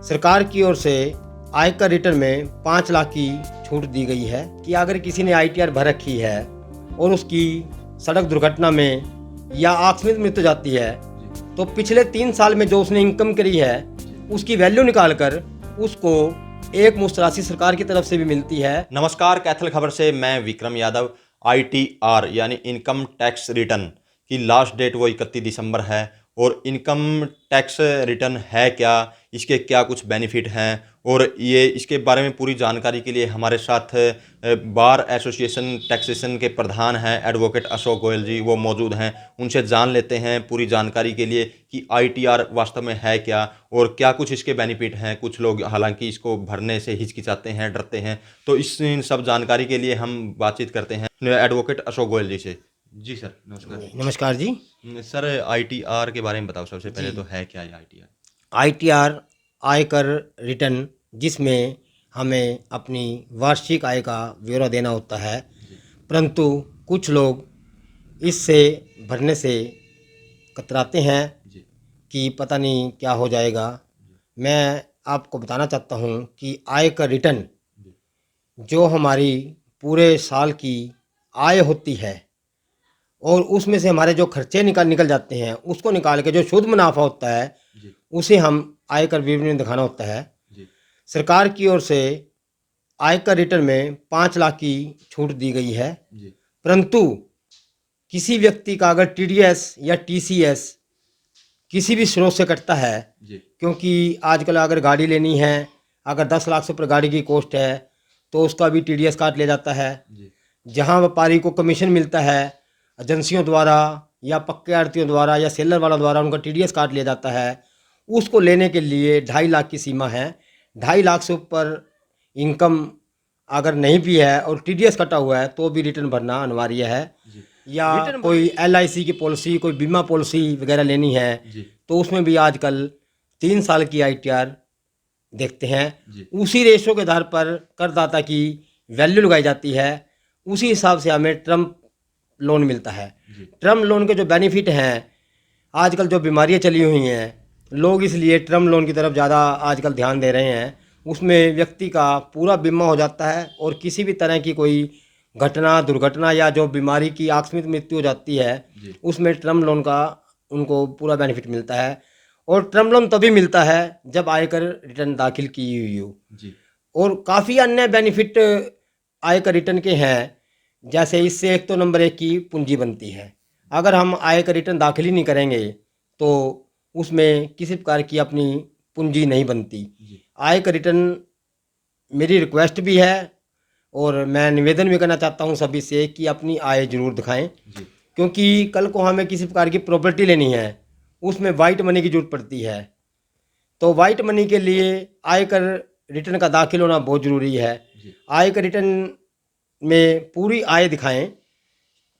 सरकार की ओर से आयकर रिटर्न में 5 लाख की छूट दी गई है कि अगर किसी ने आईटीआर भर रखी है और उसकी सड़क दुर्घटना में या आकस्मिक मृत्यु जाती है तो पिछले 3 साल में जो उसने इनकम करी है उसकी वैल्यू निकाल कर उसको एक मुश्त राशि सरकार की तरफ से भी मिलती है। नमस्कार, कैथल खबर से मैं विक्रम यादव। आईटीआर यानी इनकम टैक्स रिटर्न की लास्ट डेट वो 31 दिसंबर है। और इनकम टैक्स रिटर्न है क्या, इसके क्या कुछ बेनिफिट हैं और ये इसके बारे में पूरी जानकारी के लिए हमारे साथ बार एसोसिएशन टैक्सेशन के प्रधान हैं एडवोकेट अशोक गोयल जी, वो मौजूद हैं। उनसे जान लेते हैं पूरी जानकारी के लिए कि आईटीआर वास्तव में है क्या और क्या कुछ इसके बेनिफिट हैं। कुछ लोग हालांकि इसको भरने से हिचकिचाते हैं, डरते हैं, तो इस इन सब जानकारी के लिए हम बातचीत करते हैं एडवोकेट अशोक गोयल जी से। जी सर, नमस्कार। नमस्कार जी। सर, आईटीआर के बारे में बताओ सबसे पहले, तो है क्या ये आईटीआर? आईटीआर आयकर रिटर्न जिसमें हमें अपनी वार्षिक आय का ब्यौरा देना होता है, परंतु कुछ लोग इससे भरने से कतराते हैं जी कि पता नहीं क्या हो जाएगा। मैं आपको बताना चाहता हूँ कि आयकर रिटर्न जो हमारी पूरे साल की आय होती है और उसमें से हमारे जो खर्चे निकल जाते हैं उसको निकाल के जो शुद्ध मुनाफा होता है जी उसे हम आयकर विवरण में दिखाना होता है। जी सरकार की ओर से आयकर रिटर्न में 5 लाख की छूट दी गई है, जी परंतु किसी व्यक्ति का अगर टीडीएस या टीसीएस किसी भी स्रोत से कटता है, जी क्योंकि आजकल अगर गाड़ी लेनी है, अगर 10 लाख से ऊपर गाड़ी की कॉस्ट है तो उसका भी टीडीएस काट लिया जाता है। जी जहां व्यापारी को कमीशन मिलता है एजेंसियों द्वारा या पक्के आड़तियों द्वारा या सेलर वाला द्वारा उनका टीडीएस काट लिया जाता है। उसको लेने के लिए 2.5 लाख की सीमा है। 2.5 लाख से ऊपर इनकम अगर नहीं भी है और टीडीएस कटा हुआ है तो भी रिटर्न भरना अनिवार्य है। जी या कोई एलआईसी की पॉलिसी, कोई बीमा पॉलिसी वगैरह लेनी है जी तो उसमें भी आजकल 3 साल की आईटीआर देखते हैं। जी उसी रेशो के आधार पर करदाता की वैल्यू लगाई जाती है, उसी हिसाब से हमें टर्म लोन मिलता है। जी टर्म लोन के जो बेनिफिट हैं, आजकल जो बीमारियां चली हुई हैं, लोग इसलिए टर्म लोन की तरफ ज़्यादा आजकल ध्यान दे रहे हैं। उसमें व्यक्ति का पूरा बीमा हो जाता है और किसी भी तरह की कोई घटना, दुर्घटना या जो बीमारी की आकस्मिक मृत्यु हो जाती है जी उसमें टर्म लोन का उनको पूरा बेनिफिट मिलता है। और टर्म लोन तभी मिलता है जब आयकर रिटर्न दाखिल की हुई हो। जी और काफ़ी अन्य बेनिफिट आयकर रिटर्न के हैं, जैसे इससे एक तो नंबर 1 की पूंजी बनती है। अगर हम आयकर रिटर्न दाखिल ही नहीं करेंगे तो उसमें किसी प्रकार की अपनी पूंजी नहीं बनती। जी आयकर रिटर्न मेरी रिक्वेस्ट भी है और मैं निवेदन भी करना चाहता हूं सभी से कि अपनी आय जरूर दिखाएं, जी क्योंकि कल को हमें किसी प्रकार की प्रॉपर्टी लेनी है, उसमें वाइट मनी की जरूरत पड़ती है। तो वाइट मनी के लिए आयकर रिटर्न का दाखिल होना बहुत ज़रूरी है। जी आयकर रिटर्न में पूरी आय दिखाएं,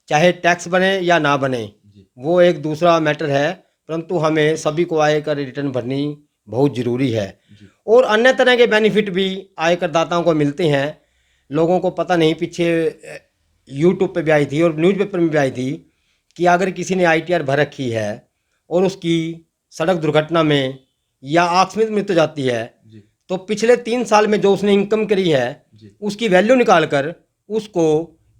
चाहे टैक्स बने या ना बने, जी वो एक दूसरा मैटर है, परंतु हमें सभी को आयकर रिटर्न भरनी बहुत ज़रूरी है। जी और अन्य तरह के बेनिफिट भी आयकर दाताओं को मिलते हैं। लोगों को पता नहीं, पीछे यूट्यूब पे भी आई थी और न्यूज़पेपर में भी आई थी कि अगर किसी ने आईटीआर भर रखी है और उसकी सड़क दुर्घटना में या आकस्मिक मृत्यु जाती है जी तो पिछले 3 साल में जो उसने इनकम करी है जी उसकी वैल्यू निकाल कर उसको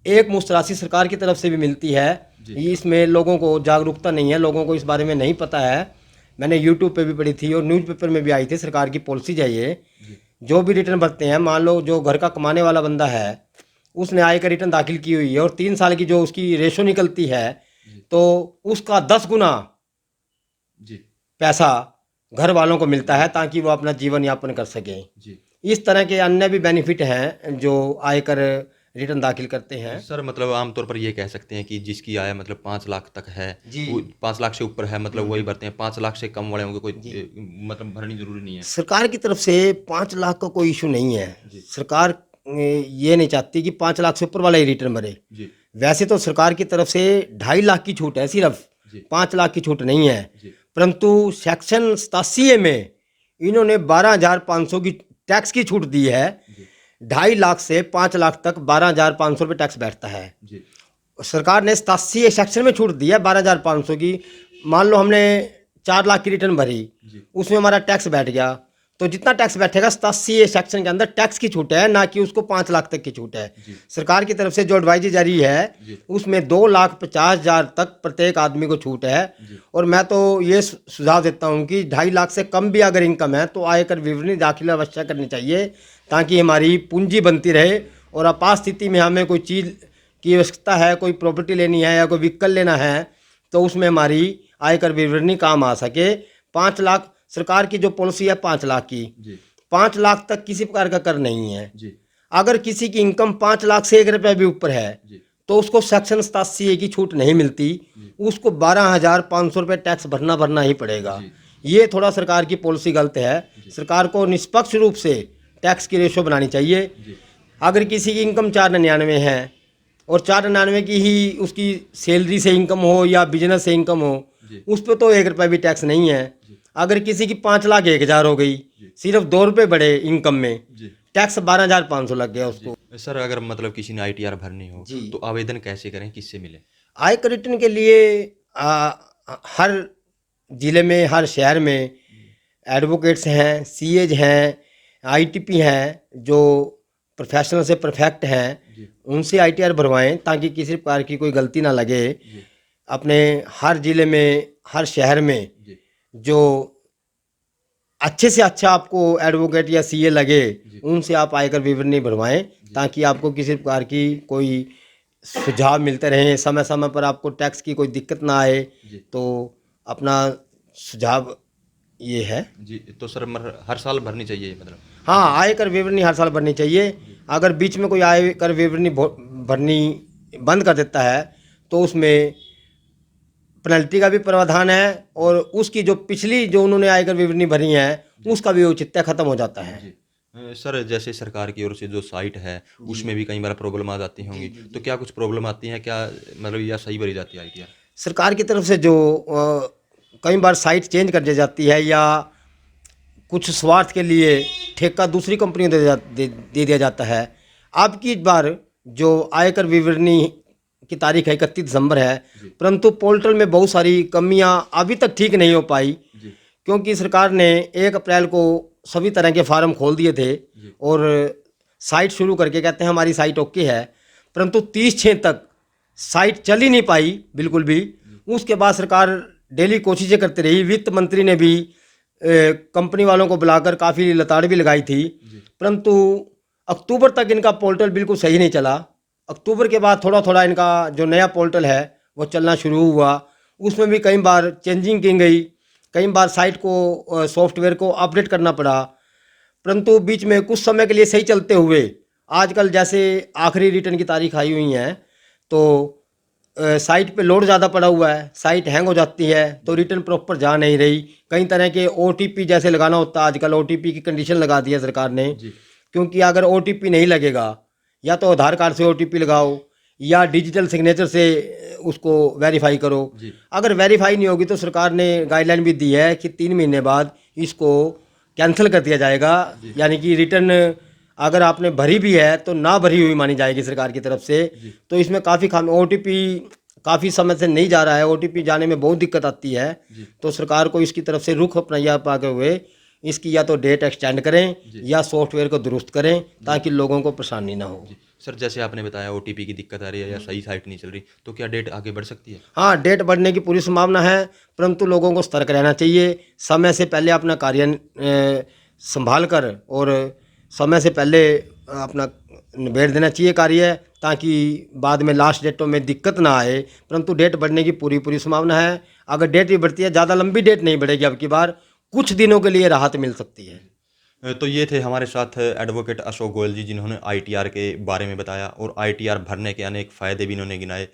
एक मुश्त राशि सरकार की तरफ से भी मिलती है। जी इसमें लोगों को जागरूकता नहीं है, लोगों को इस बारे में नहीं पता है। मैंने यूट्यूब पे भी पढ़ी थी और न्यूज़पेपर में भी आई थी, सरकार की पॉलिसी चाहिए। जी जो भी रिटर्न भरते हैं, मान लो जो घर का कमाने वाला बंदा है उसने आय का रिटर्न दाखिल की हुई है और 3 साल की जो उसकी रेशो निकलती है जी तो उसका 10 गुना जी पैसा घर वालों को मिलता है ताकि वो अपना जीवन यापन कर सकें। जी इस तरह के अन्य भी बेनिफिट हैं जो आयकर रिटर्न दाखिल करते हैं। सर, मतलब आमतौर पर ये कह सकते हैं कि जिसकी आय मतलब 5 लाख तक है, जी। वो 5 लाख से ऊपर है, मतलब वही भरते हैं। 5 लाख से कम वाले होंगे कोई मतलब भरनी जरूरी नहीं है। सरकार की तरफ से 5 लाख का कोई इशू नहीं है। जी सरकार ये नहीं चाहती कि 5 लाख से ऊपर वाला ही रिटर्न भरे। जी वैसे तो सरकार की तरफ से 2.5 लाख की छूट है, सिर्फ जी 5 लाख की छूट नहीं है। जी परंतु सेक्शन 87A में इन्होंने 12,500 की टैक्स की छूट दी है। जी 2.5 लाख से 5 लाख तक 12,500 रुपये टैक्स बैठता है। जी सरकार ने 87A सेक्शन में छूट दी है 12,500 की। मान लो हमने 4 लाख की रिटर्न भरी, जी उसमें हमारा टैक्स बैठ गया तो जितना टैक्स बैठेगा 87 सेक्शन के अंदर टैक्स की छूट है, ना कि उसको 5 लाख तक की छूट है। सरकार की तरफ से जो एडवाइजरी जारी है उसमें 2,50,000 तक प्रत्येक आदमी को छूट है। और मैं तो ये सुझाव देता हूँ कि 2.5 लाख से कम भी अगर इनकम है तो आयकर विवरणी दाखिल अवश्य करनी चाहिए, ताकि हमारी पूंजी बनती रहे। और आपात स्थिति में हमें कोई चीज़ की आवश्यकता है, कोई प्रॉपर्टी लेनी है या कोई व्हीकल लेना है, तो उसमें हमारी आयकर विवरणी काम आ सके। 5 लाख सरकार की जो पॉलिसी है 5 लाख की, 5 लाख तक किसी प्रकार का कर नहीं है। अगर किसी की इनकम 5 लाख से 1 रुपया भी ऊपर है तो उसको सेक्शन 87 की छूट नहीं मिलती, उसको 12,500 रुपये टैक्स भरना ही पड़ेगा। ये थोड़ा सरकार की पॉलिसी गलत है। सरकार को निष्पक्ष रूप से टैक्स की रेशो बनानी चाहिए। अगर किसी की इनकम 499 है और 499 की ही उसकी सैलरी से इनकम हो या बिजनेस से इनकम हो, उस पर तो 1 रुपया भी टैक्स नहीं है। अगर किसी की 5,01,000 हो गई, सिर्फ 2 रुपये बढ़े इनकम में, टैक्स 12,500 लग गया उसको। सर अगर मतलब किसी ने ITR भरनी हो तो आवेदन कैसे करें, किससे मिले? आयकर रिटर्न के लिए हर जिले में, हर शहर में एडवोकेट्स हैं, CAs हैं, ITP हैं, जो प्रोफेशनल से परफेक्ट हैं, उनसे ITR भरवाएं ताकि किसी प्रकार की कोई गलती ना लगे। अपने हर जिले में, हर शहर में जो अच्छे से अच्छा आपको एडवोकेट या CA लगे, उनसे आप आयकर विवरणी भरवाएं ताकि आपको किसी प्रकार की कोई सुझाव मिलते रहें, समय समय पर आपको टैक्स की कोई दिक्कत ना आए। तो अपना सुझाव ये है जी। तो सर हर साल भरनी चाहिए मतलब? हाँ, आयकर विवरणी हर साल भरनी चाहिए। अगर बीच में कोई आयकर विवरणी भरनी बंद कर देता है तो उसमें पेनल्टी का भी प्रावधान है, और उसकी जो पिछली जो उन्होंने आयकर विवरणी भरी है उसका भी औचित्य खत्म हो जाता है। सर जैसे सरकार की ओर से जो साइट है उसमें भी कई बार प्रॉब्लम आ जाती होंगी, तो क्या कुछ प्रॉब्लम आती है क्या, मतलब या सही भरी जाती है ITR? सरकार की तरफ से जो कई बार साइट चेंज कर दी जाती है या कुछ स्वार्थ के लिए ठेका दूसरी कंपनियों दे दिया जाता है। अब की बार जो आयकर विवरणी की तारीख है 31 दिसंबर है, परंतु पोर्टल में बहुत सारी कमियां अभी तक ठीक नहीं हो पाई, क्योंकि सरकार ने 1 अप्रैल को सभी तरह के फार्म खोल दिए थे और साइट शुरू करके कहते हैं हमारी साइट ओके है, परंतु 30/6 तक साइट चल ही नहीं पाई बिल्कुल भी। उसके बाद सरकार डेली कोशिशें करती रही। वित्त मंत्री ने भी कंपनी वालों को बुलाकर काफ़ी लताड़ भी लगाई थी, परंतु अक्टूबर तक इनका पोर्टल बिल्कुल सही नहीं चला। अक्टूबर के बाद थोड़ा थोड़ा इनका जो नया पोर्टल है वो चलना शुरू हुआ। उसमें भी कई बार चेंजिंग की गई, कई बार साइट को सॉफ्टवेयर को अपडेट करना पड़ा, परंतु बीच में कुछ समय के लिए सही चलते हुए आजकल जैसे आखिरी रिटर्न की तारीख आई हुई है तो साइट पे लोड ज़्यादा पड़ा हुआ है, साइट हैंग हो जाती है तो रिटर्न प्रॉपर जा नहीं रही। कई तरह के OTP जैसे लगाना होता है, आजकल OTP की कंडीशन लगा दी है सरकार ने, क्योंकि अगर OTP नहीं लगेगा या तो आधार कार्ड से OTP लगाओ या डिजिटल सिग्नेचर से उसको वेरीफाई करो। अगर वेरीफाई नहीं होगी तो सरकार ने गाइडलाइन भी दी है कि 3 महीने बाद इसको कैंसिल कर दिया जाएगा, यानी कि रिटर्न अगर आपने भरी भी है तो ना भरी हुई मानी जाएगी सरकार की तरफ से। तो इसमें काफ़ी OTP काफ़ी समय से नहीं जा रहा है, OTP जाने में बहुत दिक्कत आती है। तो सरकार को इसकी तरफ से रुख अपनाया पाते हुए इसकी या तो डेट एक्सटेंड करें या सॉफ्टवेयर को दुरुस्त करें ताकि लोगों को परेशानी ना हो। सर जैसे आपने बताया OTP की दिक्कत आ रही है या सही साइट नहीं चल रही, तो क्या डेट आगे बढ़ सकती है? हाँ, डेट बढ़ने की पूरी संभावना है, परंतु लोगों को सतर्क रहना चाहिए। समय से पहले अपना कार्य संभाल कर और समय से पहले अपना निबेड़ देना चाहिए कार्य, ताकि बाद में लास्ट डेटों में दिक्कत ना आए। परंतु डेट बढ़ने की पूरी संभावना है। अगर डेट भी बढ़ती है, ज़्यादा लंबी डेट नहीं बढ़ेगी, अब की बार कुछ दिनों के लिए राहत मिल सकती है। तो ये थे हमारे साथ एडवोकेट अशोक गोयल जी, जिन्होंने ITR के बारे में बताया और ITR भरने के अनेक फ़ायदे भी इन्होंने गिनाए।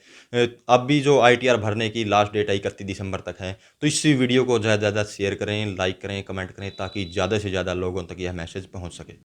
अब भी जो ITR भरने की लास्ट डेट 31 दिसंबर तक है, तो इस वीडियो को ज़्यादा से ज़्यादा शेयर करें, लाइक करें, कमेंट करें, ताकि ज़्यादा से ज़्यादा लोगों तक यह मैसेज पहुंच सके।